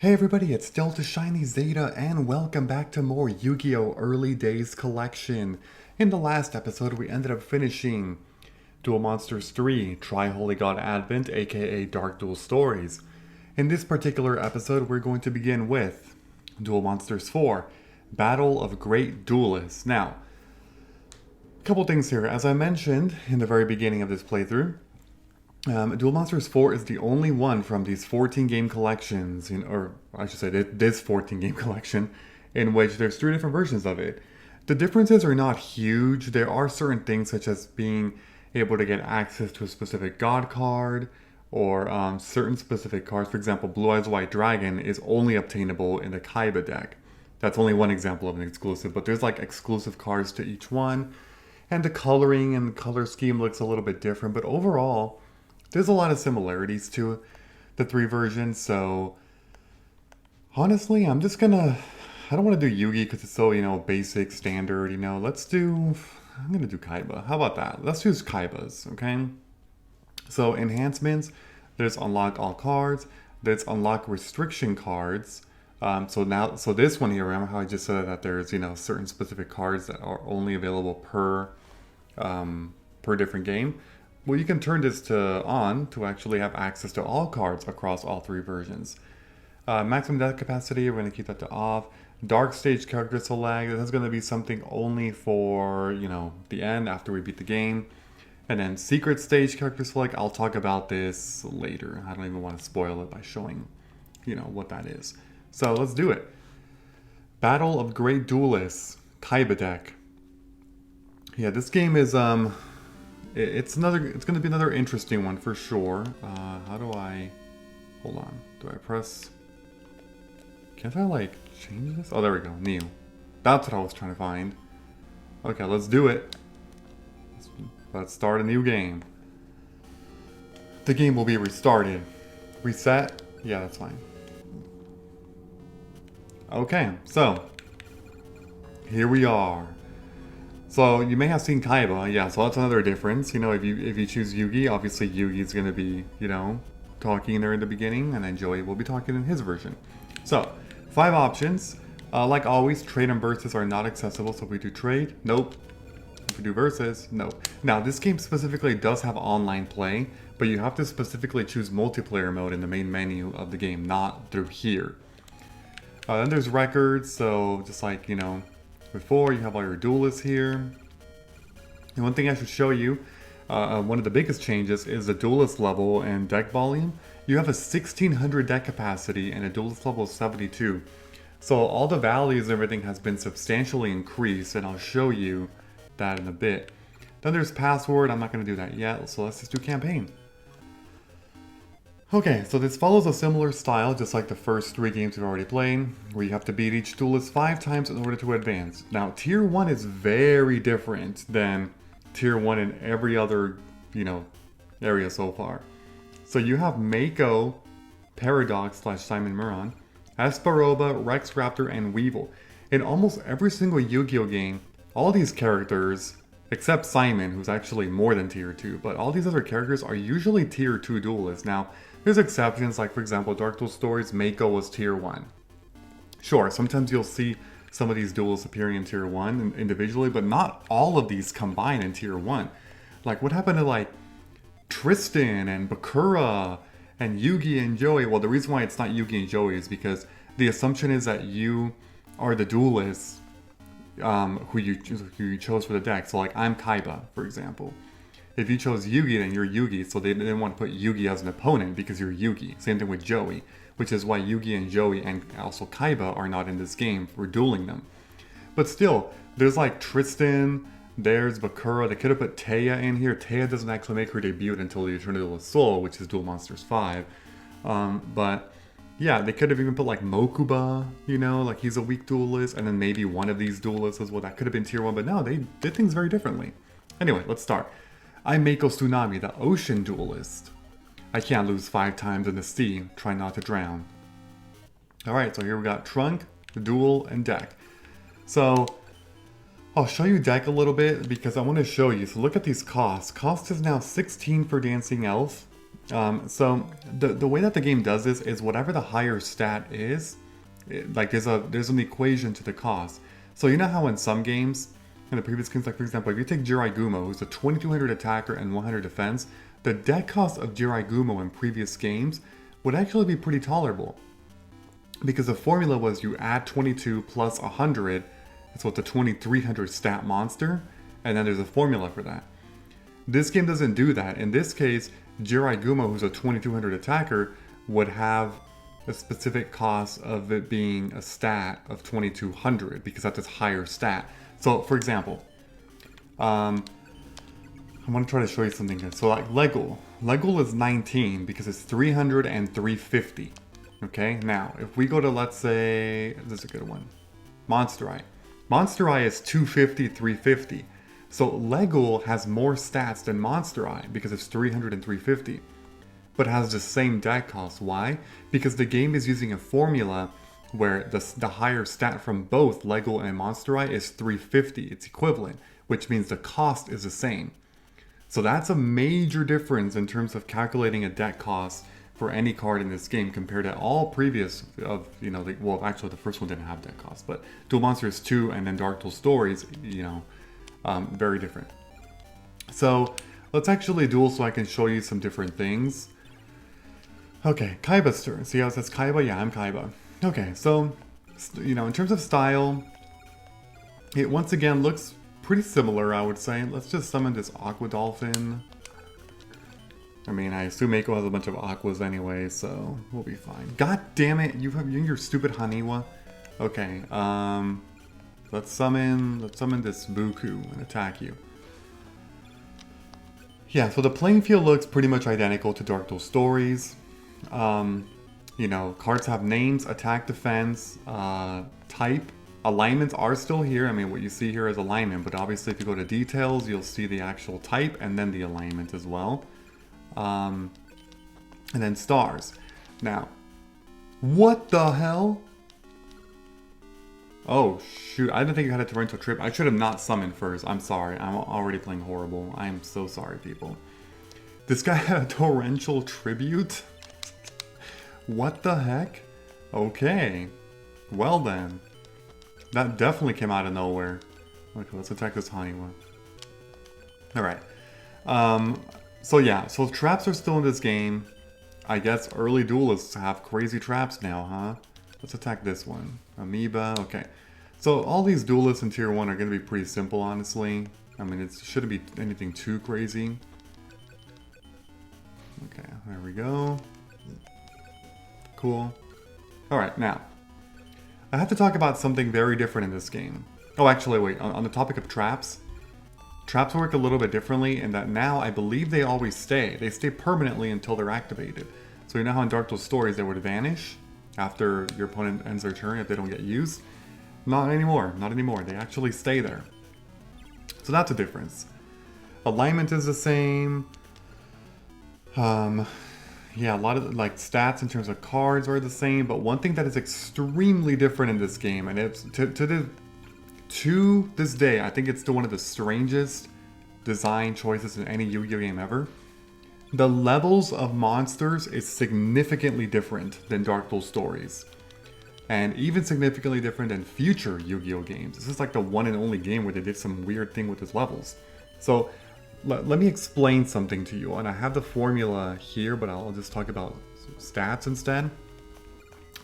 Hey everybody, it's Delta Shiny Zeta and welcome back to more Yu-Gi-Oh! Early Days Collection. In the last episode, we ended up finishing Duel Monsters 3, Tri-Holy God Advent, aka Dark Duel Stories. In this particular episode, we're going to begin with Duel Monsters 4, Battle of Great Duelists. Now, a couple things here. As I mentioned in the very beginning of this playthrough, Duel Monsters 4 is the only one from these 14 game collections, or I should say this 14 game collection, in which there's 3 different versions of it. The differences are not huge. There are certain things such as being able to get access to a specific god card, or certain specific cards. For example, Blue Eyes White Dragon is only obtainable in the Kaiba deck. That's only one example of an exclusive, but there's like exclusive cards to each one. And the coloring and color scheme looks a little bit different, but overall, there's a lot of similarities to the 3 versions, so honestly, I don't want to do Yugi because it's so, basic, standard, I'm going to do Kaiba. How about that? Let's use Kaibas, okay? So enhancements, there's unlock all cards, there's unlock restriction cards. So this one here, remember how I just said that there's, certain specific cards that are only available per different game? Well, you can turn this on to actually have access to all cards across all 3 versions. Maximum deck capacity, we're going to keep that to off. Dark stage character select, this is going to be something only for, the end after we beat the game. And then secret stage character select, I'll talk about this later. I don't even want to spoil it by showing, what that is. So let's do it. Battle of Great Duelists, Kaiba deck. Yeah, this game is, it's going to be another interesting one for sure. Hold on. Do I press? Can't I change this? Oh, there we go. New. That's what I was trying to find. Okay, let's do it. Let's start a new game. The game will be restarted. Reset? Yeah, that's fine. Okay, so here we are. So you may have seen Kaiba, yeah, so that's another difference. If you choose Yugi, obviously Yugi's gonna be, talking there in the beginning, and then Joey will be talking in his version. So, 5 options. Like always, trade and versus are not accessible, so if we do trade, nope. If we do versus, nope. Now, this game specifically does have online play, but you have to specifically choose multiplayer mode in the main menu of the game, not through here. Then there's records, so just like, before, you have all your duelists here. And one thing I should show you, one of the biggest changes is the duelist level and deck volume. You have a 1600 deck capacity and a duelist level of 72. So all the values and everything has been substantially increased, and I'll show you that in a bit. Then there's password, I'm not going to do that yet, so let's just do campaign. Okay, so this follows a similar style, just like the first 3 games we've already played, where you have to beat each duelist 5 times in order to advance. Now, Tier 1 is very different than Tier 1 in every other, area so far. So you have Mako, Paradox / Simon Muron, Espa, Roba, Rex, Raptor, and Weevil. In almost every single Yu-Gi-Oh game, all these characters, except Simon, who's actually more than Tier 2, but all these other characters are usually Tier 2 duelists. Now, there's exceptions, like for example, Dark Duel Stories, Mako was Tier 1. Sure, sometimes you'll see some of these duelists appearing in Tier 1 individually, but not all of these combine in Tier 1. Like, what happened to Tristan and Bakura and Yugi and Joey? Well, the reason why it's not Yugi and Joey is because the assumption is that you are the duelist who you chose for the deck. So I'm Kaiba, for example. If you chose Yugi, then you're Yugi, so they didn't want to put Yugi as an opponent because you're Yugi. Same thing with Joey, which is why Yugi and Joey and also Kaiba are not in this game for dueling them. But still, there's Tristan, there's Bakura, they could have put Taya in here. Taya doesn't actually make her debut until the Eternal Soul, which is Duel Monsters 5. But yeah, they could have even put Mokuba, he's a weak duelist, and then maybe one of these duelists as well. That could have been Tier 1, but no, they did things very differently. Anyway, let's start. I'm Mako Tsunami, the ocean duelist. I can't lose 5 times in the sea, try not to drown. Alright, so here we got Trunk, Duel, and Deck. So, I'll show you Deck a little bit because I want to show you. So look at these costs. Cost is now 16 for Dancing Elf, So the way that the game does this is whatever the higher stat is, like there's an equation to the cost. So you know how in some games, in the previous games, like for example, if you take Jiraiya, who's a 2200 attacker and 100 defense, the deck cost of Jiraiya in previous games would actually be pretty tolerable. Because the formula was you add 22 plus 100, so it's a 2300 stat monster, and then there's a formula for that. This game doesn't do that. In this case, Jiraiya, who's a 2200 attacker, would have a specific cost of it being a stat of 2200 because that's its higher stat. So, for example, I want to try to show you something here. So, like Legul is 19 because it's 300 and 350. Okay, now if we go to, let's say, this is a good one, Monster Eye. Monster Eye is 250, 350. So Legul has more stats than Monster Eye because it's 300 and 350, but has the same deck cost. Why? Because the game is using a formula where the higher stat from both Legul and Monster Eye is 350. It's equivalent, which means the cost is the same. So that's a major difference in terms of calculating a deck cost for any card in this game compared to all previous of, well, actually the first one didn't have deck cost, but Duel Monsters 2 and then Dark Duel Stories, very different. So let's actually duel so I can show you some different things. Okay, Kaiba's turn. See how it says Kaiba? Yeah, I'm Kaiba. Okay, so, in terms of style, it once again looks pretty similar, I would say. Let's just summon this Aqua Dolphin. I mean, I assume Mako has a bunch of Aquas anyway, so we'll be fine. God damn it, you and your stupid Haniwa. Okay, let's summon this Buku and attack you. Yeah, so the playing field looks pretty much identical to Dark Duel Stories. Cards have names, attack, defense, type. Alignments are still here. I mean, what you see here is alignment, but obviously if you go to details, you'll see the actual type and then the alignment as well. And then stars. Now, what the hell? Oh, shoot. I didn't think you had a torrential trip. I should have not summoned first. I'm sorry. I'm already playing horrible. I am so sorry, people. This guy had a torrential tribute? What the heck? Okay. Well then. That definitely came out of nowhere. Okay, let's attack this Haniwa. Alright. So traps are still in this game. I guess early duelists have crazy traps now, huh? Let's attack this one. Amoeba, okay. So all these duelists in tier 1 are going to be pretty simple, honestly. I mean, it shouldn't be anything too crazy. Okay, there we go. Cool. Alright, now. I have to talk about something very different in this game. Oh, actually, wait. On the topic of traps. Traps work a little bit differently in that now I believe they always stay. They stay permanently until they're activated. So you know how in Dark Duel Stories they would vanish after your opponent ends their turn if they don't get used? Not anymore. Not anymore. They actually stay there. So that's a difference. Alignment is the same. Yeah, a lot of stats in terms of cards are the same, but one thing that is extremely different in this game, and it's to this day, I think it's still one of the strangest design choices in any Yu-Gi-Oh game ever. The levels of monsters is significantly different than Dark Duel Stories, and even significantly different than future Yu-Gi-Oh games. This is like the one and only game where they did some weird thing with its levels. So let me explain something to you, and I have the formula here, but I'll just talk about stats instead.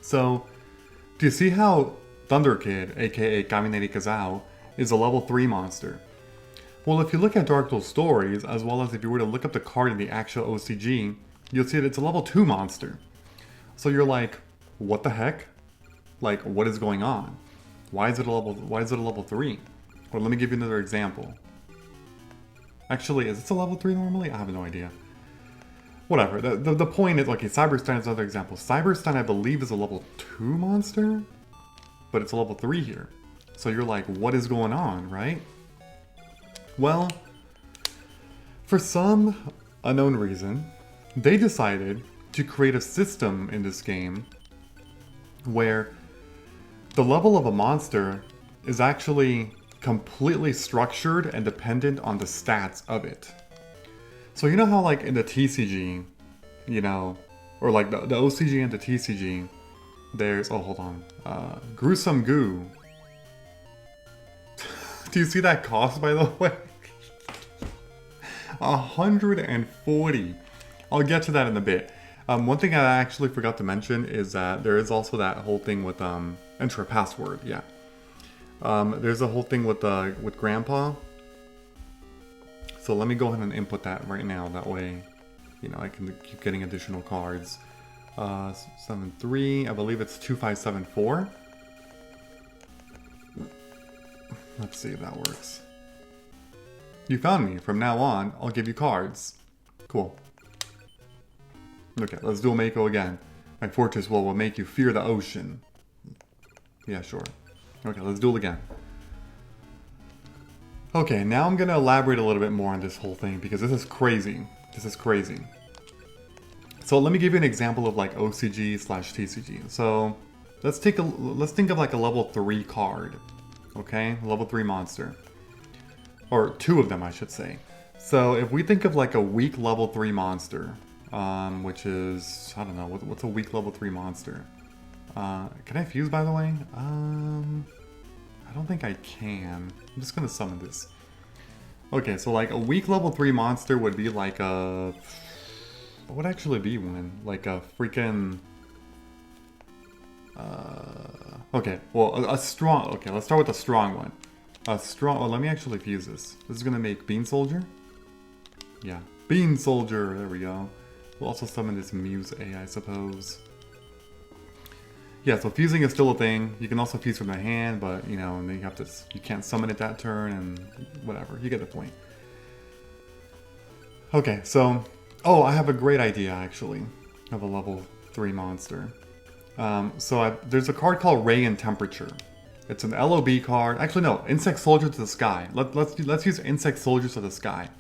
So, do you see how Thunder Kid, aka Kaminari Kazao, is a level 3 monster? Well, if you look at Dark Duel Stories, as well as if you were to look up the card in the actual OCG, you'll see that it's a level 2 monster. So you're like, what the heck? Like, what is going on? Why is it a level 3? Well, let me give you another example. Actually, is this a level 3 normally? I have no idea. Whatever. The point is, okay, Cyberstein is another example. Cyberstein, I believe, is a level 2 monster, but it's a level 3 here. So you're like, what is going on, right? Well, for some unknown reason, they decided to create a system in this game where the level of a monster is actually completely structured and dependent on the stats of it. So you know how in the TCG, you know, or like the OCG and the TCG, there's, oh, hold on, Gruesome Goo. Do you see that cost, by the way? 140. I'll get to that in a bit. One thing I actually forgot to mention is that there is also that whole thing with enter a password. Yeah. There's a whole thing with Grandpa. So let me go ahead and input that right now. That way, you know, I can keep getting additional cards. 73. I believe it's 2574. Let's see if that works. You found me. From now on, I'll give you cards. Cool. Okay, let's duel Mako again. My fortress will make you fear the ocean. Yeah, sure. Okay, let's duel again. Okay, now I'm gonna elaborate a little bit more on this whole thing because this is crazy. This is crazy. So let me give you an example of like OCG / TCG. So let's think of like a level 3 card. Okay, level 3 monster. Or 2 of them, I should say. So if we think of like a weak level 3 monster, which is, I don't know, what's a weak level 3 monster? Can I fuse, by the way? I don't think I can. I'm just gonna summon this. Okay, so like a weak level 3 monster would be like a... What would actually be one? Like a freaking... Okay, well, a strong... Okay, let's start with a strong one. A strong... Oh, let me actually fuse this. This is gonna make Bean Soldier? Yeah. Bean Soldier! There we go. We'll also summon this Muse A, I suppose. Yeah, so fusing is still a thing. You can also fuse from the hand, but, you know, and then you have to... You can't summon it that turn, and whatever. You get the point. Okay, so... Oh, I have a great idea, actually, of a level 3 monster. There's a card called Ray and Temperature. It's an LOB card. Actually, no, Insect Soldier to the Sky. Let's use Insect Soldier to the Sky,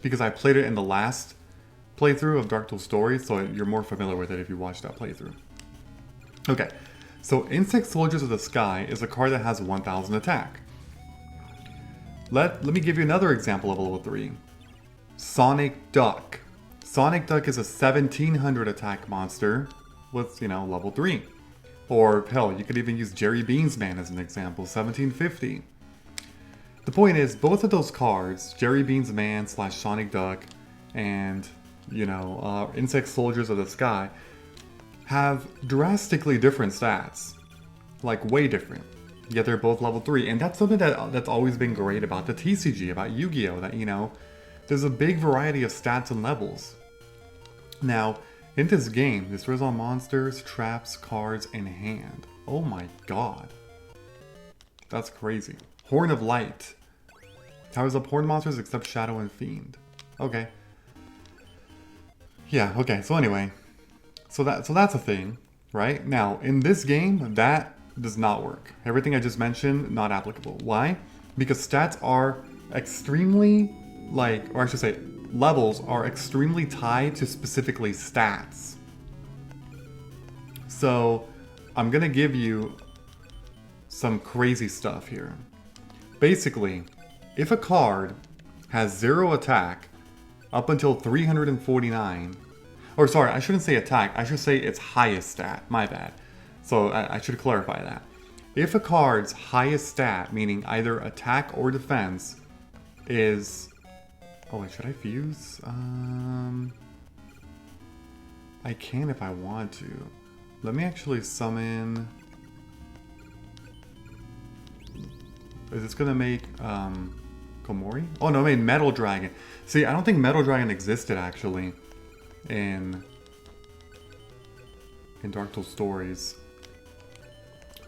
because I played it in the last playthrough of Dark Duel Stories, so you're more familiar with it if you watched that playthrough. Okay, so Insect Soldiers of the Sky is a card that has 1000 attack. Let me give you another example of a level 3. Sonic Duck. Sonic Duck is a 1700 attack monster with, you know, level 3. Or, hell, you could even use Jerry Beans Man as an example, 1750. The point is, both of those cards, Jerry Beans Man / Sonic Duck, and, you know, Insect Soldiers of the Sky, have drastically different stats. Like, way different. Yet they're both level 3. And that's something that's always been great about the TCG, about Yu-Gi-Oh! That, you know, there's a big variety of stats and levels. Now, in this game, this throws on monsters, traps, cards, and hand. Oh my god. That's crazy. Horn of Light. Towers up horn monsters except Shadow and Fiend. Okay. Yeah, okay, so anyway. So that's a thing, right? Now, in this game, that does not work. Everything I just mentioned, not applicable. Why? Because stats are extremely, like, or I should say, levels are extremely tied to specifically stats. So, I'm gonna give you some crazy stuff here. Basically, if a card has 0 attack up until 349, or sorry, I shouldn't say attack, I should say its highest stat, my bad. So I should clarify that. If a card's highest stat, meaning either attack or defense, is... Oh wait, should I fuse? I can if I want to. Let me actually summon... Is this gonna make Komori? Oh no, I made Metal Dragon. See, I don't think Metal Dragon existed actually in Dark Duel Stories.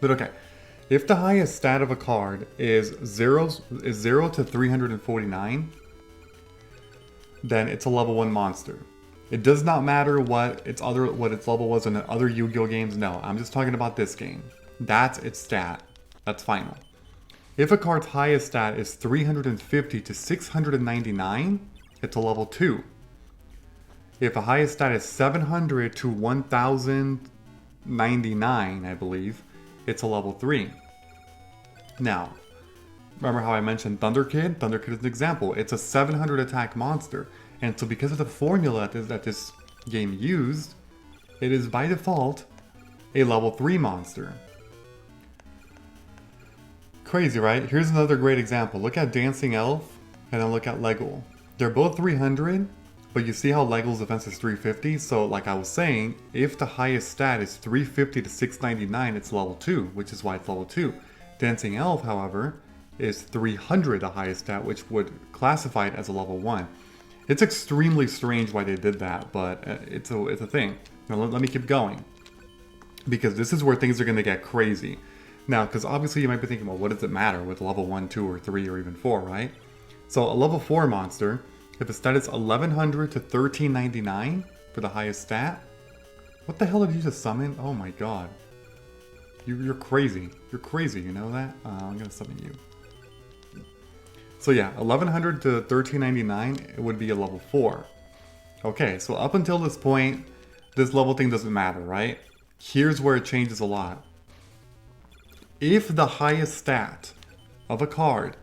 But okay, if the highest stat of a card is 0 to 349, then it's a level 1 monster. It does not matter what its level was in other Yu-Gi-Oh games. No, I'm just talking about this game. That's its stat. That's final. If a card's highest stat is 350 to 699, it's a level 2. If a highest stat is 700 to 1099, I believe, it's a level 3. Now, remember how I mentioned Thunder Kid? Thunder Kid is an example. It's a 700 attack monster. And so because of the formula that this game used, it is by default a level 3 monster. Crazy, right? Here's another great example. Look at Dancing Elf, and then look at Legal. They're both 300, but you see how Legal's defense is 350? So like I was saying, if the highest stat is 350 to 699, it's level 2, which is why it's level 2. Dancing Elf, however, is 300 the highest stat, which would classify it as a level 1. It's extremely strange why they did that, but it's a thing. Now let me keep going, because this is where things are going to get crazy. Now, because obviously you might be thinking, well, what does it matter with level 1, 2, or 3, or even 4, right? So a level 4 monster, if the stat is 1100 to 1399 for the highest stat, what the hell did you just summon? Oh my god. You're crazy. You're crazy, you know that? I'm going to summon you. So yeah, 1100 to 1399, it would be a level 4. Okay, so up until this point, this level thing doesn't matter, right? Here's where it changes a lot. If the highest stat of a card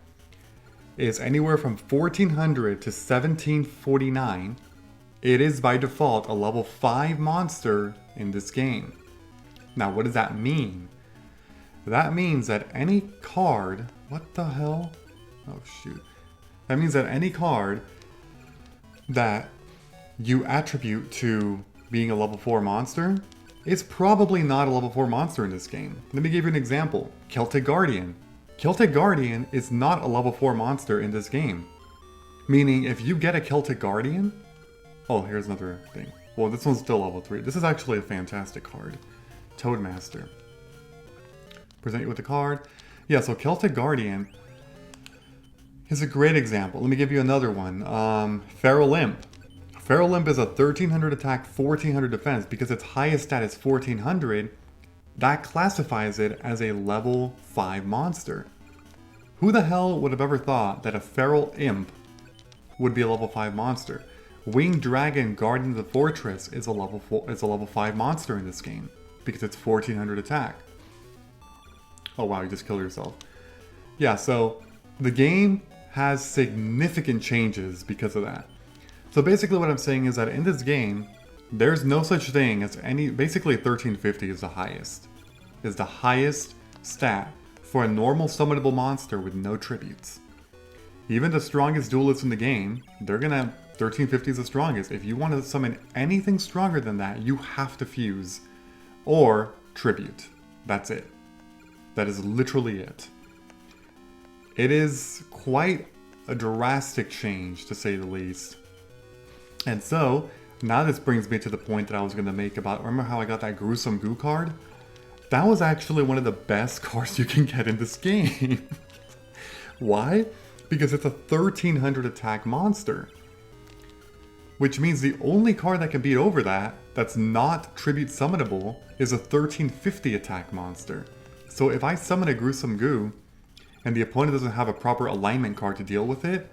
is anywhere from 1400 to 1749, it is by default a level 5 monster in this game. Now, what does that mean? That means that any card... What the hell? Oh, shoot. That means that any card that you attribute to being a level 4 monster is probably not a level 4 monster in this game. Let me give you an example. Celtic Guardian. Celtic Guardian is not a level 4 monster in this game. Meaning, if you get a Celtic Guardian... Oh, here's another thing. Well, this one's still level 3. This is actually a fantastic card. Toadmaster. Present you with a card. Yeah, so Celtic Guardian is a great example. Let me give you another one. Feral Imp. Feral Imp is a 1300 attack, 1400 defense. Because its highest stat is 1400, that classifies it as a level 5 monster. Who the hell would have ever thought that a Feral Imp would be a level 5 monster? Winged Dragon Guardian of the Fortress is a level 5 monster in this game. Because it's 1400 attack. Oh wow, you just killed yourself. Yeah, so the game has significant changes because of that. So basically what I'm saying is that in this game, there's no such thing as any... Basically 1350 is the highest. Is the highest stat for a normal summonable monster with no tributes. Even the strongest duelists in the game, they're gonna... 1350 is the strongest. If you want to summon anything stronger than that, you have to fuse or tribute. That's it. That is literally it. It is quite a drastic change, to say the least. And so, now this brings me to the point that I was going to make about... Remember how I got that Gruesome Goo card? That was actually one of the best cards you can get in this game. Why? Because it's a 1300 attack monster. Which means the only card that can beat over that, that's not tribute summonable, is a 1350 attack monster. So if I summon a Gruesome Goo, and the opponent doesn't have a proper alignment card to deal with it,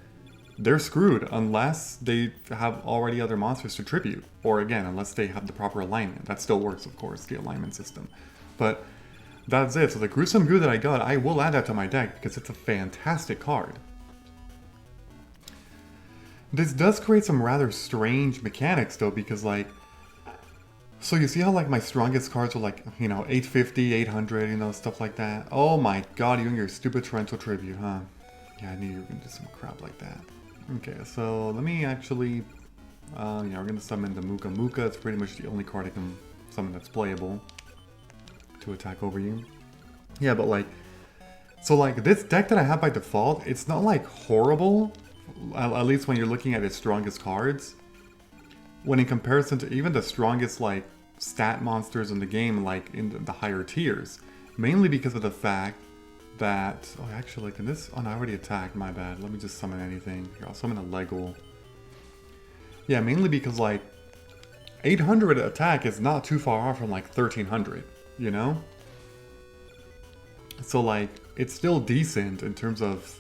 they're screwed unless they have already other monsters to tribute. Or again, unless they have the proper alignment. That still works, of course, the alignment system. But that's it. So the Gruesome Goo that I got, I will add that to my deck because it's a fantastic card. This does create some rather strange mechanics though, because like... So you see how like my strongest cards are like, you know, 850, 800, you know, stuff like that? Oh my god, you and your stupid torrential tribute, huh? Yeah, I knew you were gonna do some crap like that. Okay, so let me actually... yeah, we're gonna summon the Muka Muka. It's pretty much the only card I can summon that's playable to attack over you. Yeah, but like... So like, this deck that I have by default, it's not like horrible, at least when you're looking at its strongest cards. When in comparison to even the strongest like stat monsters in the game, like in the higher tiers. Mainly because of the fact that... Oh, actually, can this... Oh, no, I already attacked, my bad. Let me just summon anything. Here, I'll summon a Legal. Yeah, mainly because like 800 attack is not too far off from like 1300, you know? So like, it's still decent in terms of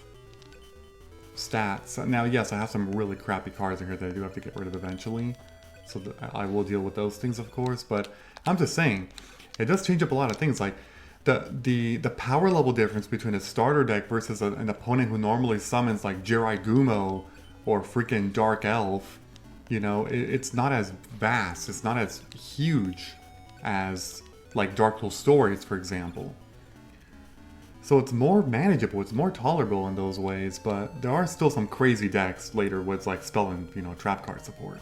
stats. Now, yes, I have some really crappy cards in here that I do have to get rid of eventually. So I will deal with those things, of course. But I'm just saying, it does change up a lot of things. Like, the power level difference between a starter deck versus an opponent who normally summons like Jirai Gumo or freaking Dark Elf You know, it's not as vast, it's not as huge as like Dark Duel Stories, for example. So it's more manageable, it's more tolerable in those ways, but there are still some crazy decks later with like spell and, you know, trap card support.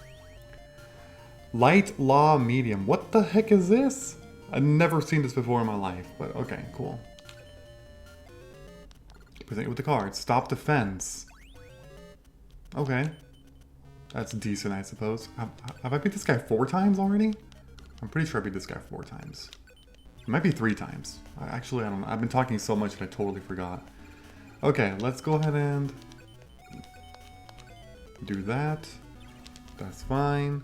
Light Law Medium. What the heck is this? I've never seen this before in my life, but okay, cool. Present you with the card. Stop Defense. Okay. That's decent, I suppose. Have I beat this guy 4 times already? I'm pretty sure I beat this guy 4 times. It might be 3 times. Actually, I don't know. I've been talking so much that I totally forgot. Okay, let's go ahead and do that. That's fine.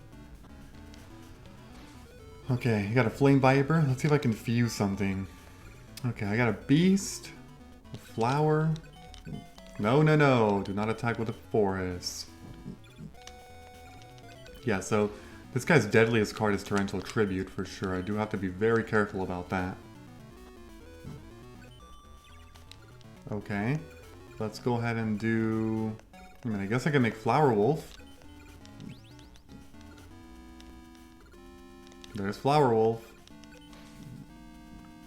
Okay, you got a Flame Viper. Let's see if I can fuse something. Okay, I got a Beast, a Flower. No, no, no. Do not attack with a Forest. Yeah, so this guy's deadliest card is Torrential Tribute for sure. I do have to be very careful about that. Okay, let's go ahead and do... I mean, I guess I can make Flower Wolf. There's Flower Wolf.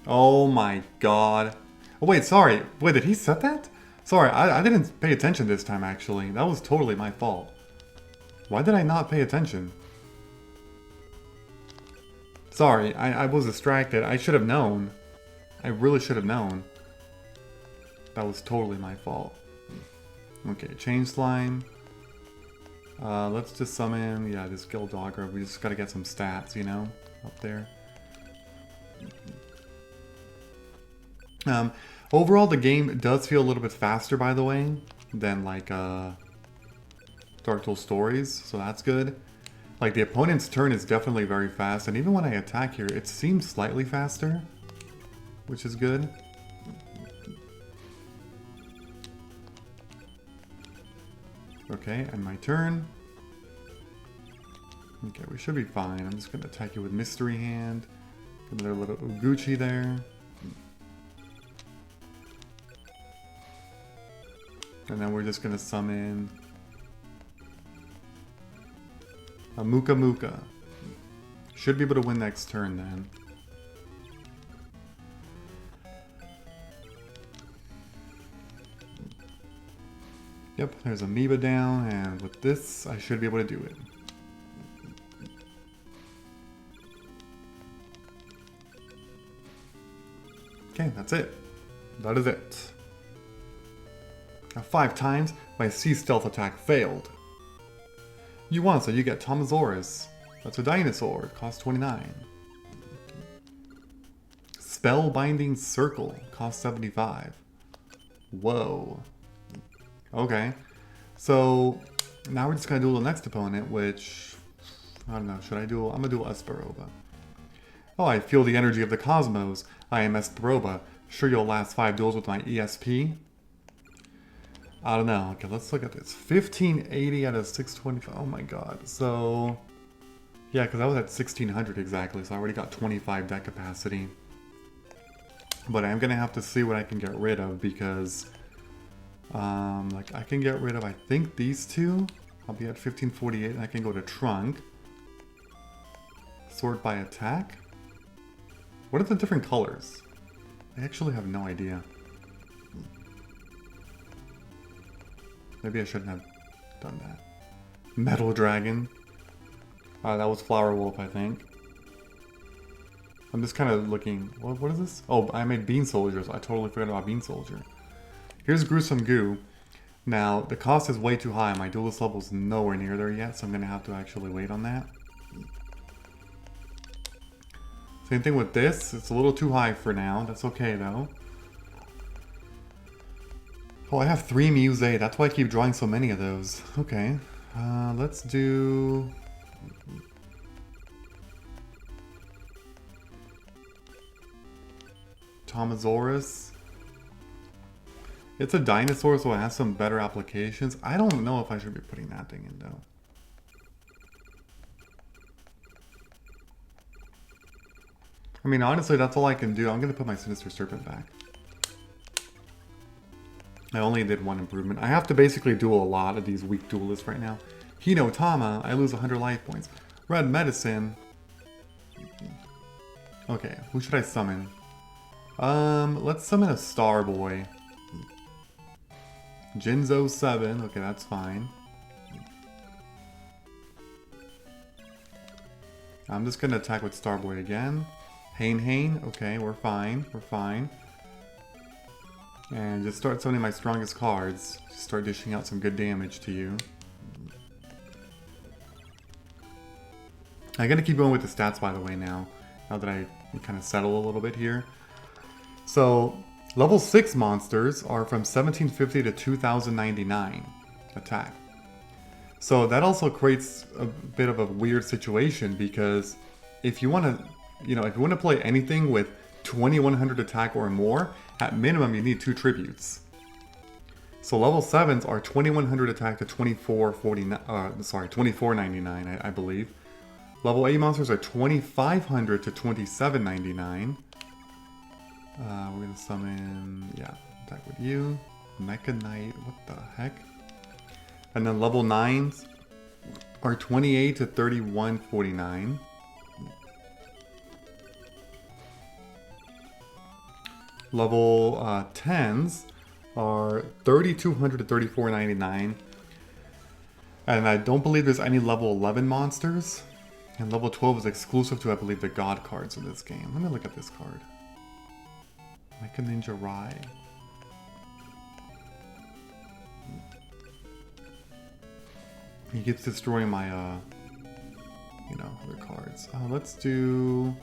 Oh my god. Oh wait, sorry. Wait, did he set that? Sorry, I didn't pay attention this time actually. That was totally my fault. Why did I not pay attention? Sorry, I was distracted. I should have known. I really should have known. That was totally my fault. Okay, Chain Slime. Let's just summon, yeah, this Gildogger. We just gotta get some stats, you know, up there. Overall, the game does feel a little bit faster, by the way, than like Dark Duel Stories, so that's good. Like, the opponent's turn is definitely very fast, and even when I attack here, it seems slightly faster, which is good. Okay, and my turn. Okay, we should be fine. I'm just going to attack you with Mystery Hand. Another little Uguchi there. And then we're just going to summon a Muka Muka. Should be able to win next turn then. Yep, there's Amoeba down, and with this, I should be able to do it. Okay, that's it. That is it. Now 5 times, my Sea Stealth attack failed. You won, so you get Tomosaurus. That's a dinosaur, it costs 29. Spellbinding Circle, costs 75. Whoa. Okay, so now we're just gonna duel the next opponent, which, I don't know, should I duel? I'm gonna duel Espa Roba. Oh, I feel the energy of the cosmos. I am Espa Roba. Sure you'll last 5 duels with my ESP? I don't know. Okay, let's look at this. 1580 out of 625. Oh my god. So, yeah, because I was at 1600 exactly, so I already got 25 deck capacity. But I'm gonna have to see what I can get rid of because... like I can get rid of, I think, these 2. I'll be at 1548 and I can go to Trunk. Sort by attack. What are the different colors? I actually have no idea. Maybe I shouldn't have done that. Metal Dragon. That was Flower Wolf, I think. I'm just kind of looking... What is this? Oh, I made Bean Soldiers. I totally forgot about Bean Soldier. Here's Gruesome Goo. Now, the cost is way too high. My duelist level is nowhere near there yet, so I'm going to have to actually wait on that. Same thing with this. It's a little too high for now. That's okay, though. Oh, I have 3 Muse. That's why I keep drawing so many of those. Okay. Let's do... Tomosaurus. It's a dinosaur, so it has some better applications. I don't know if I should be putting that thing in, though. I mean, honestly, that's all I can do. I'm going to put my Sinister Serpent back. I only did 1 improvement. I have to basically duel a lot of these weak duelists right now. Hinotama, I lose 100 life points. Red medicine. Okay, who should I summon? Let's summon a Star Boy. Jinzo 7, okay, that's fine. I'm just gonna attack with Star Boy again. Hane, okay, we're fine, we're fine. And just start summoning my strongest cards. Just start dishing out some good damage to you. I'm gonna keep going with the stats, by the way, now that I kind of settle a little bit here. So, level 6 monsters are from 1750 to 2099 attack. So that also creates a bit of a weird situation, because if you want to, if you want to play anything with 2100 attack or more, at minimum you need 2 tributes. So level 7s are 2100 attack to 2499, I believe. Level 8 monsters are 2500 to 2799. We're gonna summon, attack with you. Mecha Knight, what the heck? And then level 9s are 28 to 3149. Level 10s are 3200 to 3499. And I don't believe there's any level 11 monsters. And level 12 is exclusive to, I believe, the God cards in this game. Let me look at this card. Mecha Ninja Rai. He keeps destroying my, other cards. Let's do...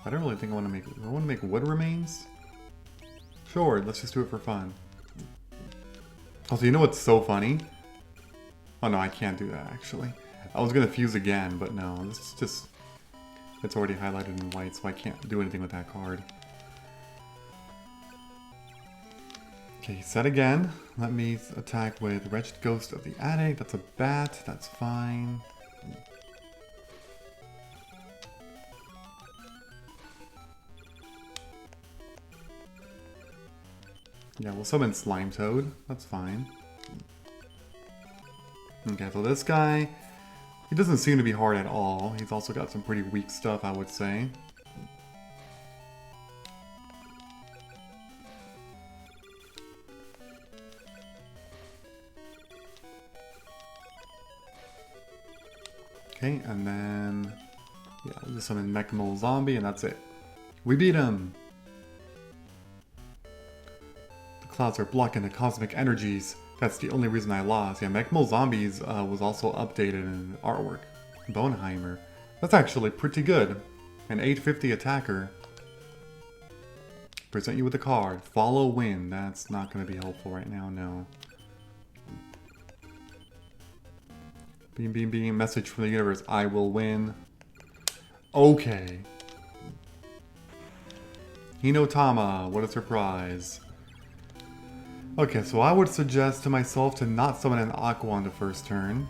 I don't really think I want to make... I want to make wood remains? Sure, let's just do it for fun. Also, you know what's so funny? Oh no, I can't do that, actually. I was going to fuse again, but no. This is just... It's already highlighted in white, so I can't do anything with that card. Okay, set again. Let me attack with Wretched Ghost of the Attic. That's a bat. That's fine. Yeah, we'll summon Slime Toad. That's fine. Okay, so this guy, he doesn't seem to be hard at all. He's also got some pretty weak stuff, I would say. Okay, and then, we'll just summon Mechmole Zombie, and that's it. We beat him! The clouds are blocking the cosmic energies. That's the only reason I lost. Yeah, Mechmole Zombies was also updated in artwork. Boneheimer. That's actually pretty good. An 850 attacker. Present you with a card. Follow Wind. That's not going to be helpful right now, no. Beam, beam, beam. Message from the universe. I will win. Okay. Hinotama. What a surprise. Okay, so I would suggest to myself to not summon an Aqua on the first turn.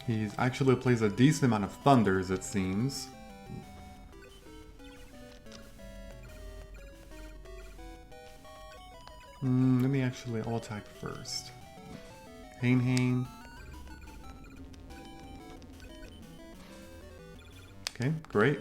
He actually plays a decent amount of Thunders, it seems. Let me actually, I'll attack first. Hane. Okay, great.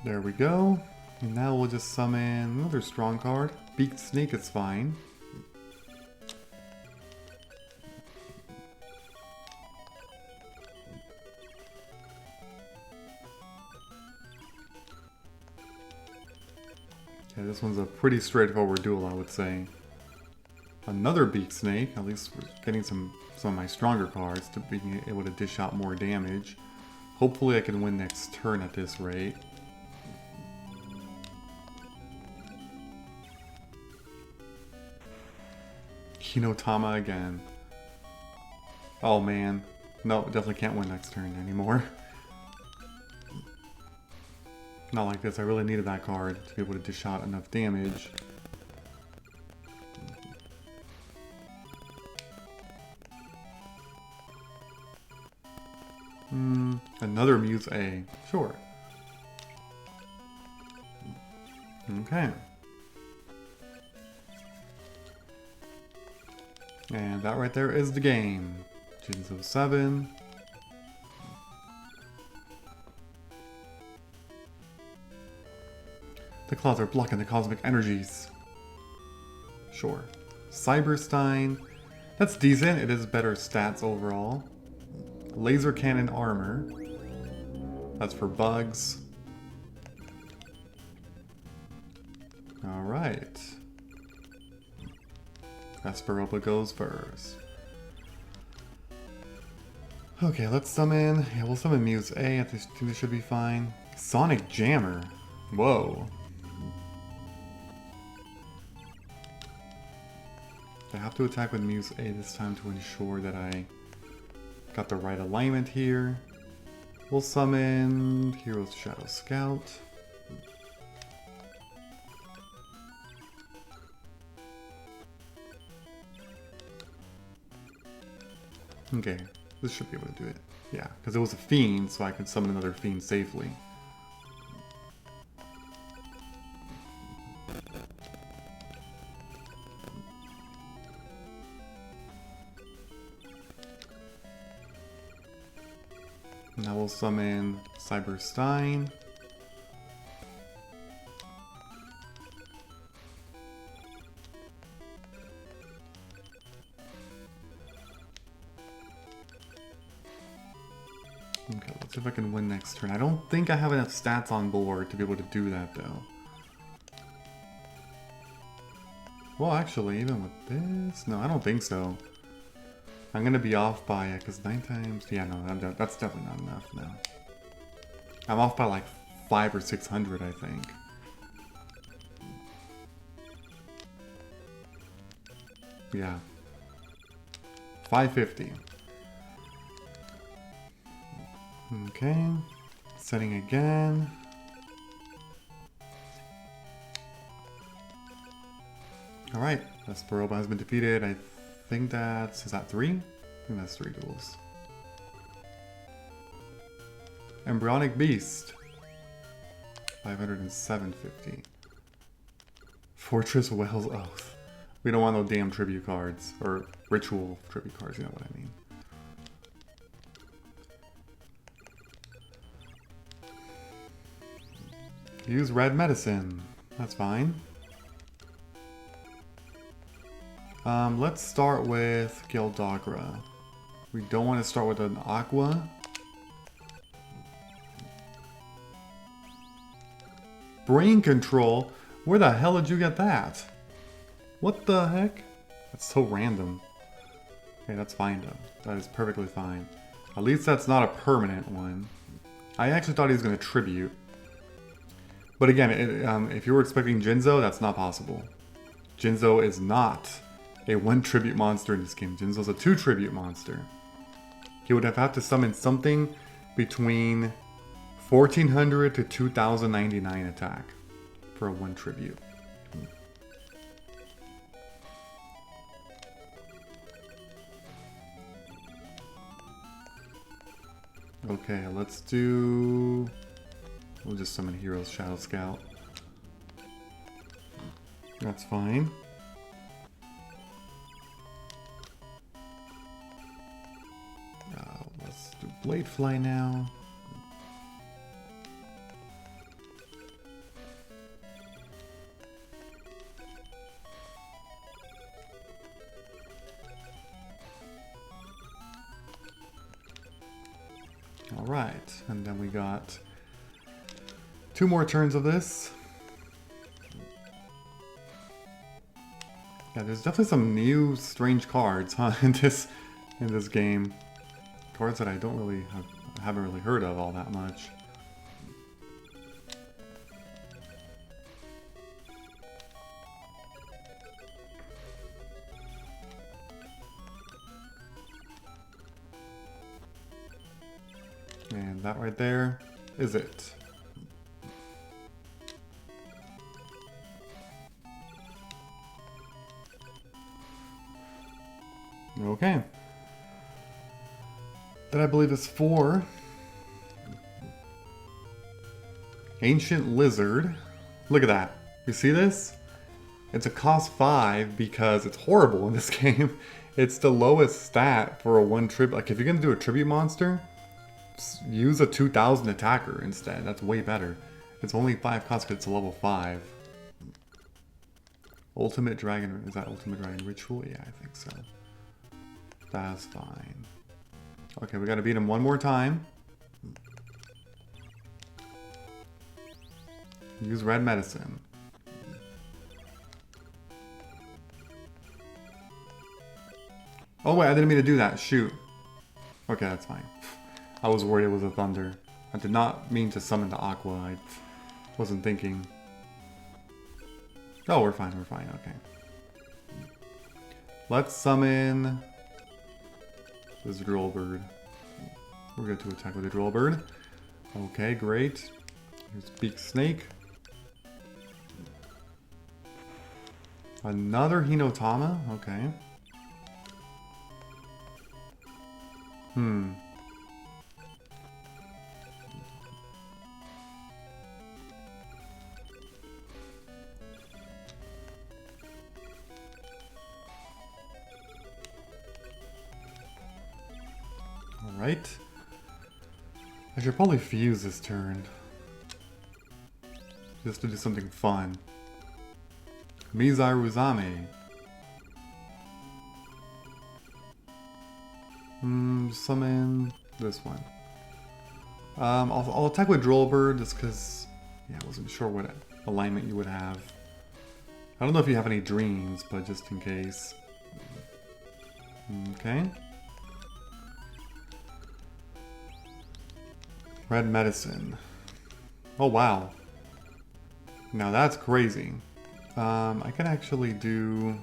There we go. And now we'll just summon another strong card. Beaked Snake is fine. Okay, this one's a pretty straightforward duel, I would say. Another Beaked Snake. At least we're getting some of my stronger cards to be able to dish out more damage. Hopefully I can win next turn at this rate. Hinotama again. Oh man. No, definitely can't win next turn anymore. Not like this. I really needed that card to be able to dish out enough damage. Another Muse A. Sure. Okay. And that right there is the game. Jinzo 7. The claws are blocking the cosmic energies. Sure. Cyberstein. That's decent. It is better stats overall. Laser cannon armor. That's for bugs. Alright. Espa Roba goes first. Okay, let's summon. Yeah, we'll summon Muse A. I think this should be fine. Sonic Jammer. Whoa. I have to attack with Muse A this time to ensure that I got the right alignment here. We'll summon Hero's Shadow Scout. Okay, this should be able to do it. Yeah, because it was a fiend, so I could summon another fiend safely. Now we'll summon Cyberstein. Okay, let's see if I can win next turn. I don't think I have enough stats on board to be able to do that, though. Well, actually, even with this... No, I don't think so. I'm gonna be off by it, because 9 times... Yeah, no, that's definitely not enough, no. I'm off by like 500 or 600, I think. Yeah. 550. Okay. Setting again. Alright. Espa Roba has been defeated. I think that's... Is that 3? I think that's 3 duels. Embryonic Beast. 507.50. Fortress Whale's Oath. We don't want no damn tribute cards. Or ritual tribute cards, you know what I mean. Use red medicine. That's fine. Let's start with Gildagra. We don't want to start with an Aqua. Brain Control? Where the hell did you get that? What the heck? That's so random. Okay, that's fine though. That is perfectly fine. At least that's not a permanent one. I actually thought he was going to tribute. But again, if you were expecting Jinzo, that's not possible. Jinzo is not a 1 tribute monster in this game. Jinzo's a 2 tribute monster. He would have had to summon something between 1400 to 2099 attack for a 1 tribute. Okay, let's do... We'll just summon Hero's Shadow Scout. That's fine. Let's do Blade Fly now. Alright, and then we got 2 more turns of this. Yeah, there's definitely some new strange cards, huh, in this game. Cards that I haven't really heard of all that much. And that right there is it. Okay. That I believe is 4 Ancient Lizard. Look at that. You see this? It's a cost 5 because it's horrible in this game. It's the lowest stat for a 1 tribute. Like, if you're going to do a tribute monster, use a 2000 attacker instead. That's way better. It's only 5 cost because it's a level 5. Ultimate Dragon. Is that Ultimate Dragon Ritual? Yeah, I think so. That's fine. Okay, we got to beat him one more time. Use red medicine. Oh wait, I didn't mean to do that. Shoot. Okay, that's fine. I was worried it was a thunder. I did not mean to summon the aqua. I wasn't thinking. Oh, we're fine, okay. Let's summon this drill bird. We're going to attack with the drill bird. Okay, great. Here's Beak Snake. Another Hinotama, okay. Alright. I should probably fuse this turn. Just to do something fun. Mizaruzame. Summon this one. I'll attack with Drollbird just because, yeah, I wasn't sure what alignment you would have. I don't know if you have any dreams, but just in case. Okay. Red medicine. Oh wow. Now that's crazy. I can actually do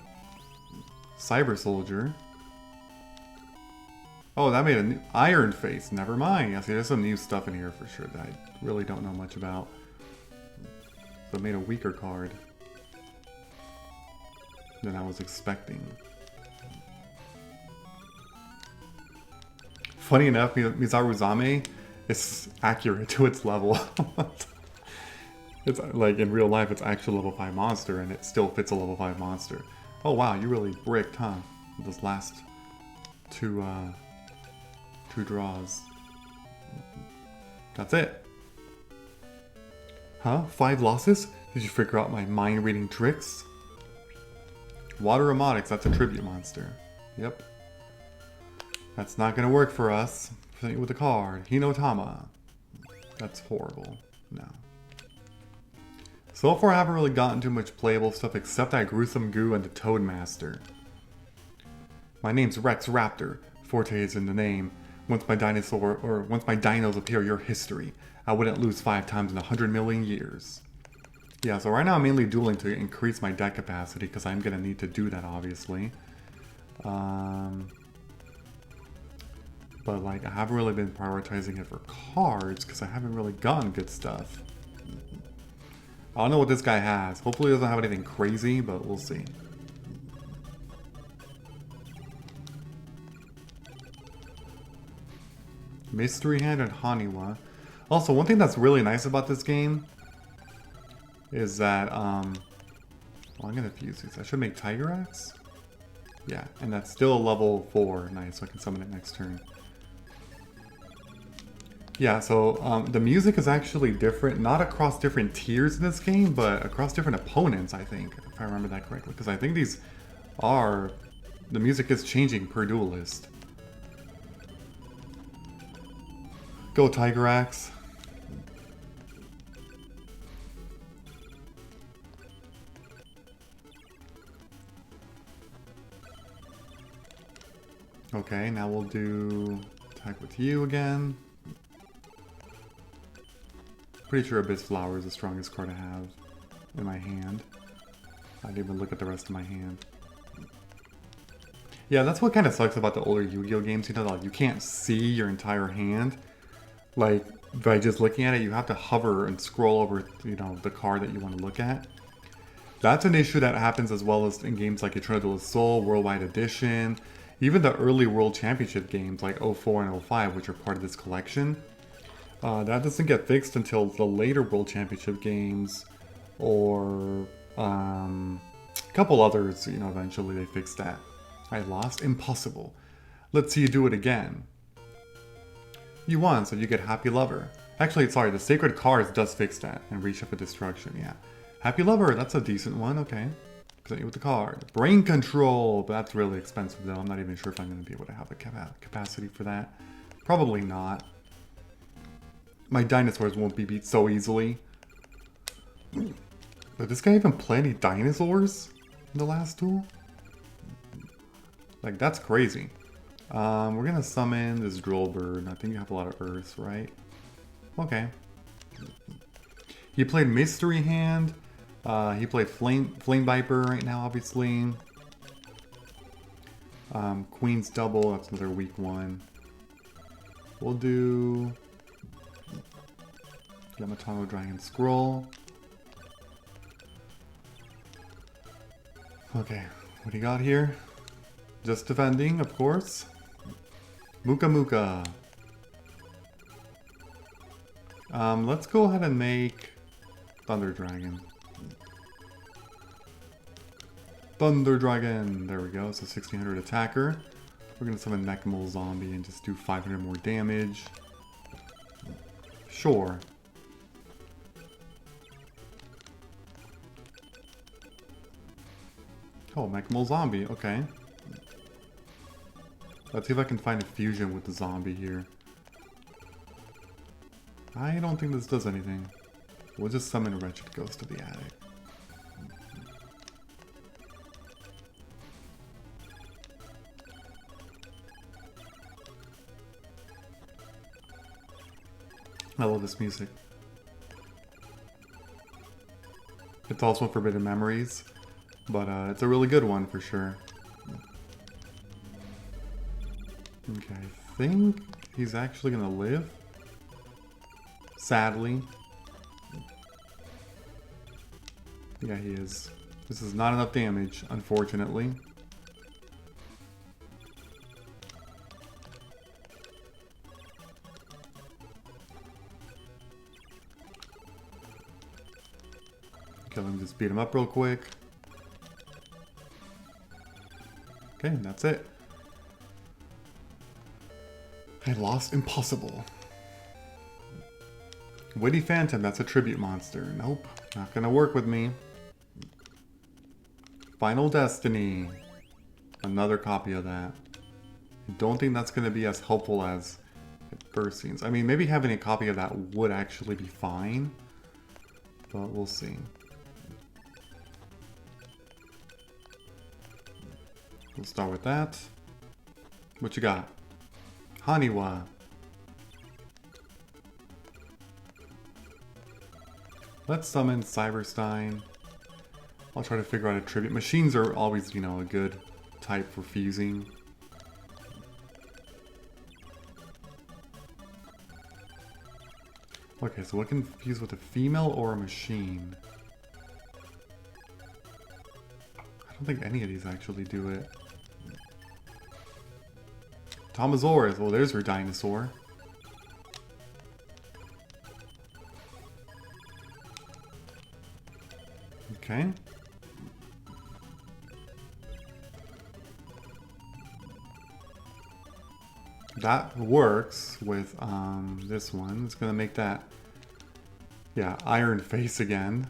Cyber Soldier. Oh, that made a new Iron Face. Never mind. Yeah, see, there's some new stuff in here for sure that I really don't know much about. So it made a weaker card than I was expecting. Funny enough, Mizaruzame is accurate to its level. It's like in real life, it's actually a level 5 monster, and it still fits a level 5 monster. Oh wow, you really bricked, huh? Those last two draws. That's it. Huh? 5 losses? Did you figure out my mind-reading tricks? Water Emotics, that's a tribute monster. Yep. That's not gonna work for us. Present you with a card. Hinotama. That's horrible. No. So far I haven't really gotten too much playable stuff except that Gruesome Goo and the Toadmaster. My name's Rex Raptor. Forte is in the name. Once my dinos appear, your history. I wouldn't lose 5 times in 100 million years. Yeah, so right now I'm mainly dueling to increase my deck capacity because I'm gonna need to do that, obviously. But like, I haven't really been prioritizing it for cards because I haven't really gotten good stuff. I don't know what this guy has. Hopefully he doesn't have anything crazy, but we'll see. Mystery Hand and Haniwa. Also, one thing that's really nice about this game is that, well, I'm gonna fuse these. I should make Tiger Axe? Yeah, and that's still a level 4. Nice, so I can summon it next turn. Yeah, so the music is actually different, not across different tiers in this game, but across different opponents, I think, if I remember that correctly. Because I think these are, the music is changing per duelist. Go Tiger Axe. Okay, now we'll do attack with you again. Pretty sure Abyss Flower is the strongest card I have in my hand. I didn't even look at the rest of my hand. Yeah, that's what kind of sucks about the older Yu-Gi-Oh games. You know, like, you can't see your entire hand. Like, by just looking at it, you have to hover and scroll over, you know, the card that you want to look at. That's an issue that happens as well as in games like Eternal Duelist Soul, Worldwide Edition, even the early World Championship games like 04 and 05, which are part of this collection. That doesn't get fixed until the later World Championship games, or a couple others, you know, eventually they fix that. I lost? Impossible. Let's see you do it again. You won, so you get Happy Lover. Actually, sorry, the Sacred Cards does fix that, and Reach for Destruction, yeah. Happy Lover, that's a decent one, okay. Present you with the card. Brain Control, but that's really expensive though. I'm not even sure if I'm going to be able to have the capacity for that. Probably not. My dinosaurs won't be beat so easily. Did this guy even play any dinosaurs in the last duel? Like, that's crazy. We're gonna summon this Droll Bird. I think you have a lot of Earths, right? Okay. He played Mystery Hand. He played Flame Viper right now, obviously. Queen's Double, that's another weak one. We'll do Yamato Dragon Scroll. Okay, what do you got here? Just defending, of course. Muka Muka. Let's go ahead and make Thunder Dragon. Thunder Dragon! There we go, so 1600 attacker. We're gonna summon Mechmol Zombie and just do 500 more damage. Sure. Oh, Mechmol Zombie, okay. Let's see if I can find a fusion with the zombie here. I don't think this does anything. We'll just summon Wretched Ghost to the attic. I love this music. It's also Forbidden Memories, but it's a really good one for sure. Okay, I think he's actually gonna live. Sadly. Yeah, he is. This is not enough damage, unfortunately. Okay, let me just beat him up real quick. Okay, that's it. I lost. Impossible. Witty Phantom, that's a tribute monster. Nope, not gonna work with me. Final Destiny. Another copy of that. I don't think that's gonna be as helpful as it first seems. I mean, maybe having a copy of that would actually be fine, but we'll see. We'll start with that. What you got? Haniwa. Let's summon Cyberstein. I'll try to figure out a tribute. Machines are always, you know, a good type for fusing. Okay, so what can fuse with a female or a machine? I don't think any of these actually do it. Tamasaurus. Well, there's her dinosaur. Okay. That works with this one. It's gonna make that, yeah, Iron Face again,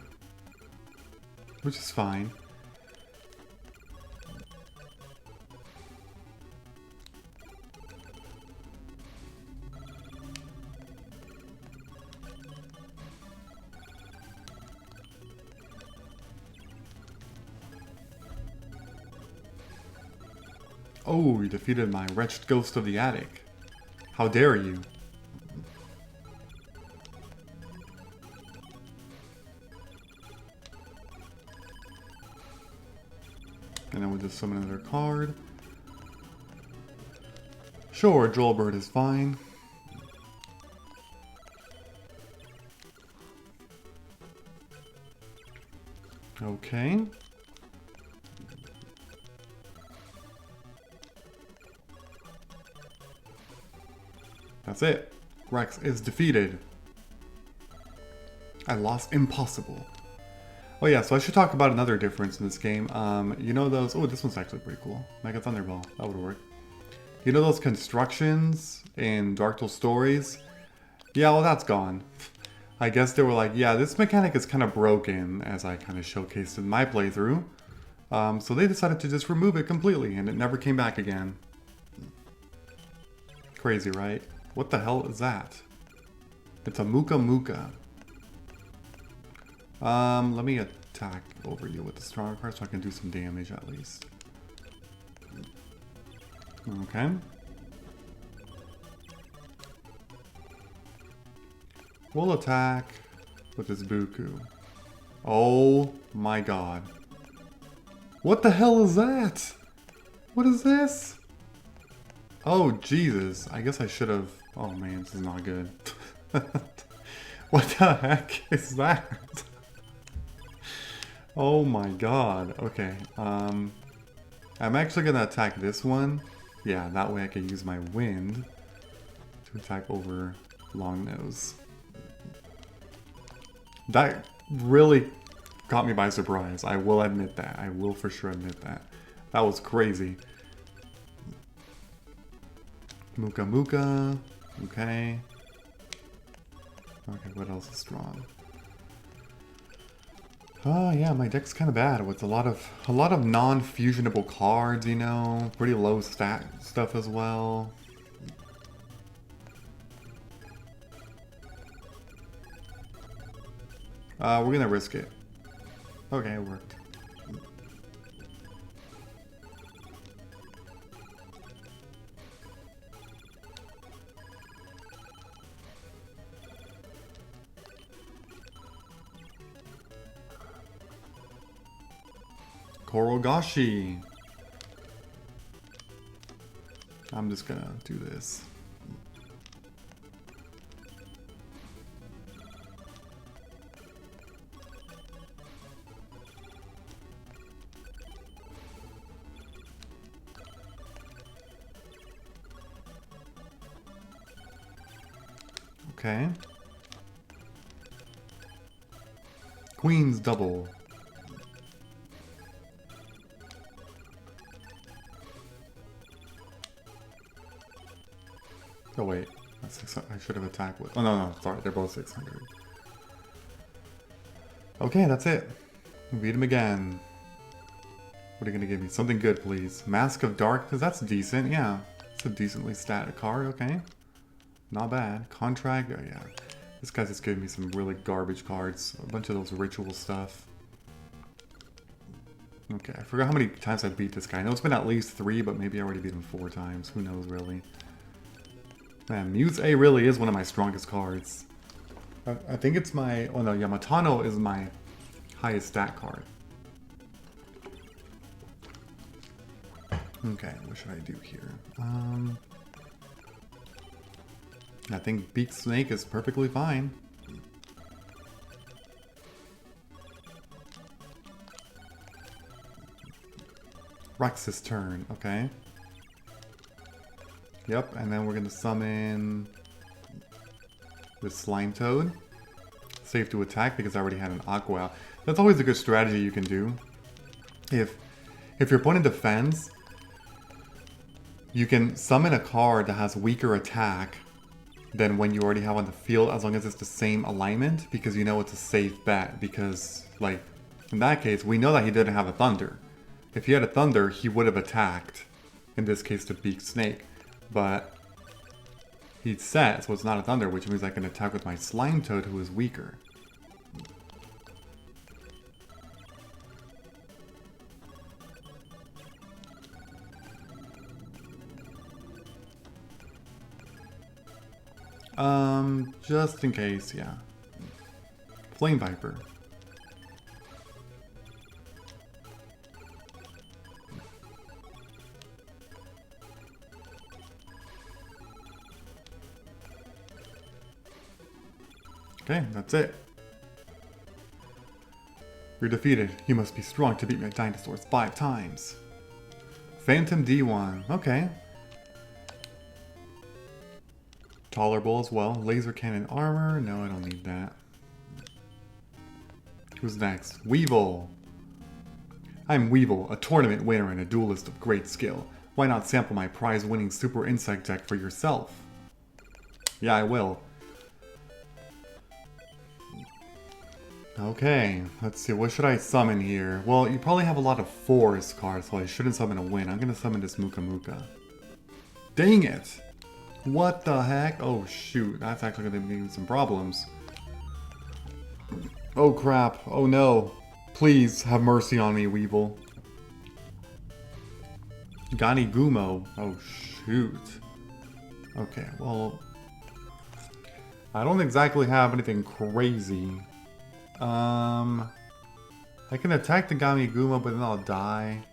which is fine. Oh, you defeated my Wretched Ghost of the Attic. How dare you? And then we'll just summon another card. Sure, Droll Bird is fine. Okay. That's it. Rex is defeated. I lost. Impossible. Oh yeah, so I should talk about another difference in this game. You know those... Oh, this one's actually pretty cool. Mega Thunderball. That would work. You know those constructions in Dark Souls Stories? Yeah, well that's gone. I guess they were like, yeah, this mechanic is kind of broken, as I kind of showcased in my playthrough. So they decided to just remove it completely, and it never came back again. Crazy, right? What the hell is that? It's a Muka Muka. Let me attack over you with the stronger card so I can do some damage at least. Okay. We'll attack with this Buku. Oh my god. What the hell is that? What is this? Oh Jesus. I guess I should have... Oh man, this is not good. What the heck is that? Oh my god. Okay. I'm actually gonna attack this one. Yeah, that way I can use my wind to attack over Longnose. That really caught me by surprise. I will admit that. I will for sure admit that. That was crazy. Muka Muka. Okay. Okay, what else is strong? Oh yeah, my deck's kind of bad with a lot of non-fusionable cards, you know, pretty low stat stuff as well. We're gonna risk it. Okay, it worked. Korogashi. I'm just gonna do this. Okay. Queen's double. Oh wait, that's 600. I should have attacked with... Oh no, sorry, they're both 600. Okay, that's it. Beat him again. What are you gonna give me? Something good, please. Mask of Darkness, that's decent, yeah. It's a decently static card, okay. Not bad. Contract, oh yeah. This guy's just giving me some really garbage cards. A bunch of those ritual stuff. Okay, I forgot how many times I beat this guy. I know it's been at least 3, but maybe I already beat him 4 times. Who knows, really. Man, Muse A really is one of my strongest cards. I think it's my... Oh no, Yamatano is my highest stat card. Okay, what should I do here? I think Beak Snake is perfectly fine. Rex's turn, okay. Yep, and then we're gonna summon the Slime Toad. Safe to attack because I already had an Aqua. That's always a good strategy you can do. If your opponent defends, you can summon a card that has weaker attack than when you already have on the field, as long as it's the same alignment, because you know it's a safe bet. Because, like, in that case, we know that he didn't have a Thunder. If he had a Thunder, he would have attacked, in this case, the Beak Snake. But he's set, so it's not a Thunder, which means I can attack with my Slime Toad, who is weaker. Just in case, yeah. Flame Viper. Okay, that's it. You're defeated. You must be strong to beat my dinosaurs 5 times. Phantom D1. Okay. Tolerable as well. Laser cannon armor. No, I don't need that. Who's next? Weevil. I'm Weevil, a tournament winner and a duelist of great skill. Why not sample my prize-winning super insect deck for yourself? Yeah, I will. Okay, let's see, what should I summon here? Well, you probably have a lot of forest cards, so I shouldn't summon a win. I'm gonna summon this Muka Muka. Dang it! What the heck? Oh shoot, that's actually gonna give me some problems. Oh crap, oh no. Please have mercy on me, Weevil. Gumo. Oh shoot. Okay, well, I don't exactly have anything crazy. I can attack the Gumo, but then I'll die.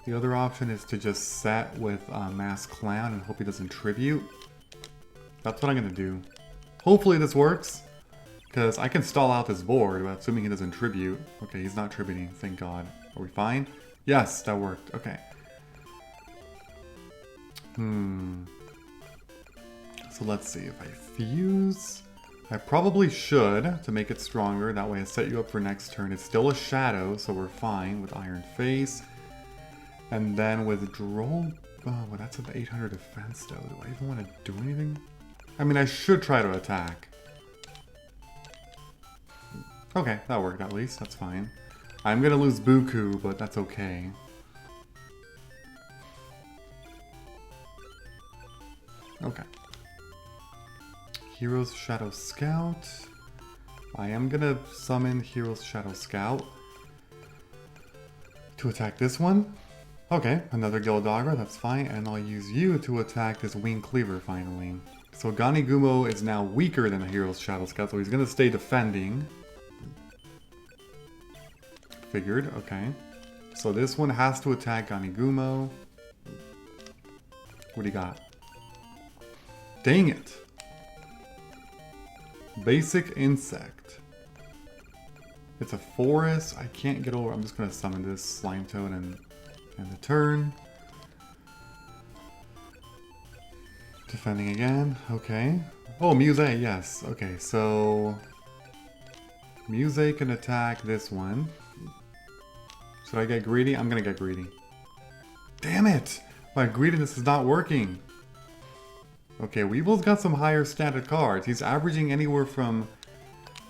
The other option is to just set with Masked Clown and hope he doesn't tribute. That's what I'm gonna do. Hopefully this works, because I can stall out this board, but assuming he doesn't tribute. Okay, he's not tributing, thank God. Are we fine? Yes, that worked. Okay. So let's see, if I fuse... I probably should, to make it stronger, that way I set you up for next turn. It's still a shadow, so we're fine with Iron Face. And then with Droll... Oh, well, that's an 800 defense though. Do I even want to do anything? I mean, I should try to attack. Okay, that worked at least, that's fine. I'm gonna lose Buku, but that's okay. Okay. Hero's Shadow Scout. I am gonna summon Hero's Shadow Scout to attack this one. Okay, another Gildagra, that's fine, and I'll use you to attack this Wing Cleaver finally. So Gumo is now weaker than the Hero's Shadow Scout, so he's gonna stay defending. Figured, okay. So this one has to attack Gumo. What do you got? Dang it! Basic insect. It's a forest. I can't get over. I'm just gonna summon this Slime Toad and end the turn. Defending again. Okay. Oh, Muse, yes. Okay, so Muse can attack this one. Should I get greedy? I'm gonna get greedy. Damn it! My greediness is not working. Okay, Weevil's got some higher standard cards. He's averaging anywhere from,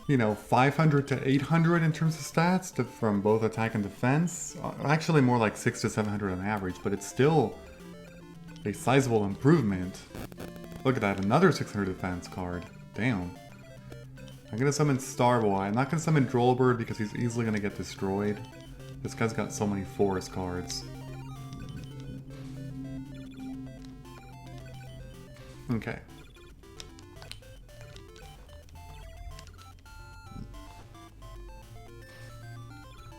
you know, 500 to 800 in terms of stats from both attack and defense. Actually more like 600 to 700 on average, but it's still a sizable improvement. Look at that, another 600 defense card. Damn. I'm gonna summon Starboy. I'm not gonna summon Drollbird because he's easily gonna get destroyed. This guy's got so many forest cards. Okay.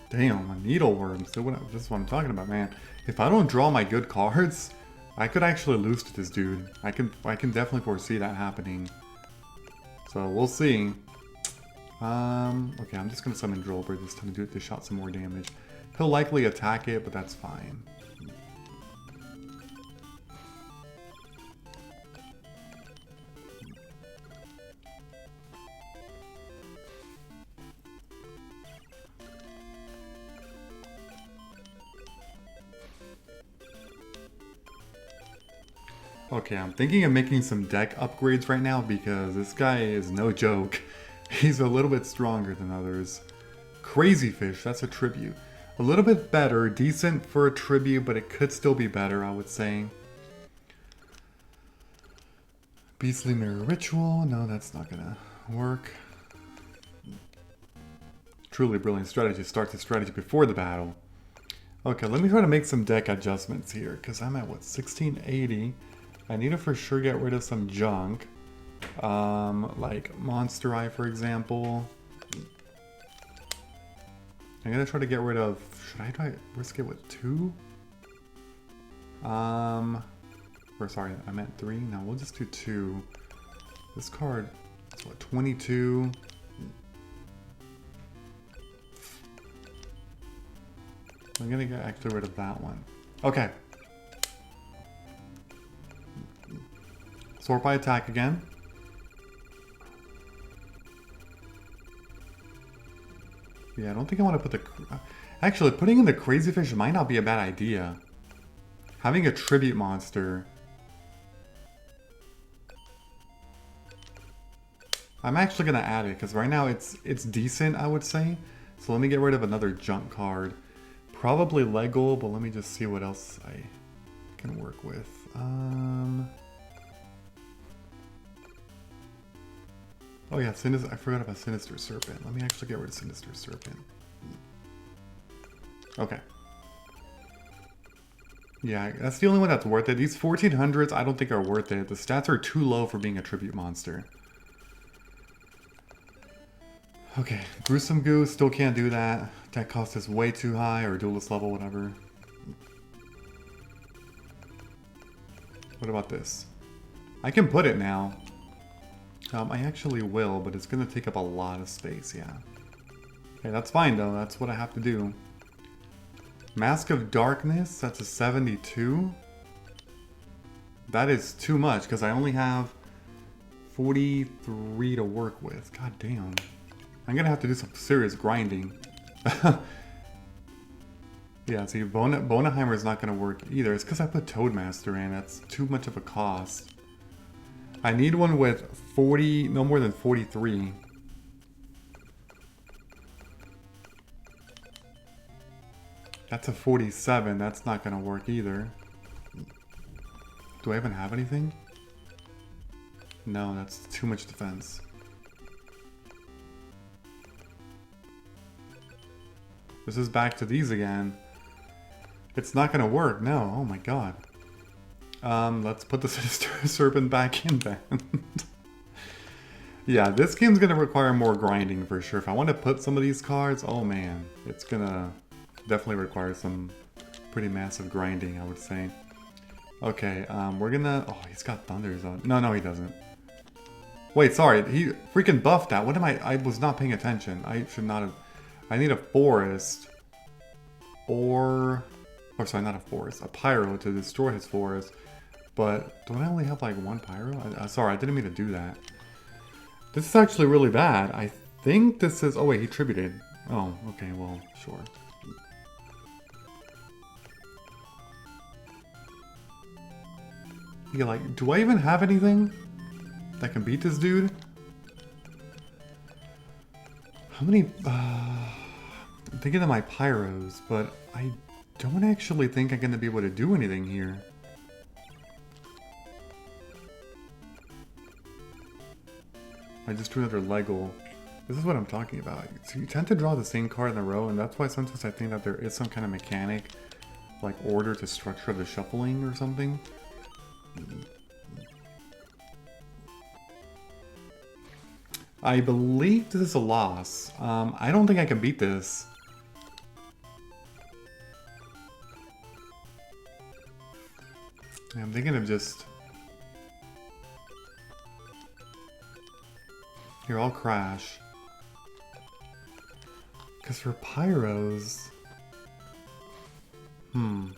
Damn, a needleworm. So this is what I'm talking about, man. If I don't draw my good cards, I could actually lose to this dude. I can definitely foresee that happening. So we'll see. Okay, I'm just gonna summon Drollbird this time to dish out some more damage. He'll likely attack it, but that's fine. Okay, I'm thinking of making some deck upgrades right now because this guy is no joke. He's a little bit stronger than others. Crazy Fish, that's a tribute. A little bit better, decent for a tribute, but it could still be better, I would say. Beastly Mirror Ritual, no, that's not gonna work. Truly brilliant strategy, start the strategy before the battle. Okay, let me try to make some deck adjustments here, because I'm at, what, 1680? I need to for sure get rid of some junk. Like Monster Eye, for example. I'm gonna try to get rid of... Should I try risk it with 2? Or sorry, I meant 3. No, we'll just do 2. This card is what, 22? I'm gonna get actually rid of that one. Okay. Sort by attack again. Yeah, I don't think I want to put the... Actually, putting in the crazy fish might not be a bad idea. Having a tribute monster... I'm actually going to add it, because right now it's decent, I would say. So let me get rid of another junk card. Probably Lego, but let me just see what else I can work with. Oh yeah, I forgot about Sinister Serpent. Let me actually get rid of Sinister Serpent. Okay. Yeah, that's the only one that's worth it. These 1400s I don't think are worth it. The stats are too low for being a tribute monster. Okay, Gruesome Goo, still can't do that. Attack cost is way too high, or duelist level, whatever. What about this? I can put it now. I actually will, but it's going to take up a lot of space, yeah. Okay, that's fine though, that's what I have to do. Mask of Darkness, that's a 72. That is too much, because I only have 43 to work with. God damn. I'm going to have to do some serious grinding. Yeah, see, Bonaheimer is not going to work either. It's because I put Toadmaster in. That's too much of a cost. I need one with 40, no more than 43. That's a 47. That's not going to work either. Do I even have anything? No, that's too much defense. This is back to these again. It's not going to work. No. Oh my god. Let's put the Sinister Serpent back in then. Yeah, this game's going to require more grinding for sure. If I want to put some of these cards, oh man, it's going to definitely require some pretty massive grinding, I would say. Okay, we're going to... Oh, he's got Thunders on. No, he doesn't. Wait, sorry. He freaking buffed that. What am I was not paying attention. I should not have... I need a forest. Or sorry, not a forest. A pyro to destroy his forest. But don't I only have like one pyro? Sorry, I didn't mean to do that. This is actually really bad. I think this is... Oh wait, he tributed. Oh, okay, well, sure. Yeah, like, do I even have anything that can beat this dude? How many... I'm thinking of my pyros, but I don't actually think I'm going to be able to do anything here. I just drew another Lego. This is what I'm talking about. So you tend to draw the same card in a row, and that's why sometimes I think that there is some kind of mechanic, like order to structure the shuffling or something. I believe this is a loss. I don't think I can beat this. I'm thinking of just... Here, I'll crash. Because for pyros... No,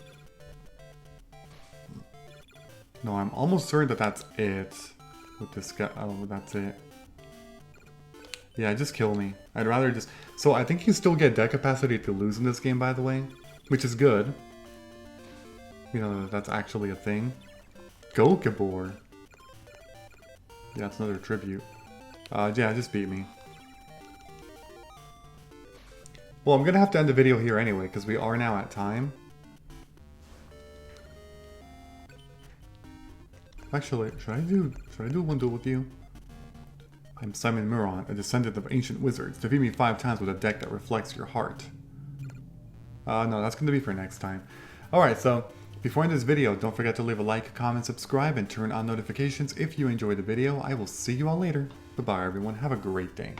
I'm almost certain that that's it. With this guy. Oh, that's it. Yeah, just kill me. I'd rather just... So I think you still get deck capacity if you lose in this game, by the way. Which is good. You know, that's actually a thing. Go Gabor. Yeah, that's another tribute. Yeah, just beat me. Well, I'm gonna have to end the video here anyway, because we are now at time. Actually, should I do one duel with you? I'm Simon Muron, a descendant of ancient wizards. Defeat me 5 times with a deck that reflects your heart. No, that's gonna be for next time. Alright, so before I end this video, don't forget to leave a like, comment, subscribe, and turn on notifications if you enjoyed the video. I will see you all later. Goodbye everyone, have a great day.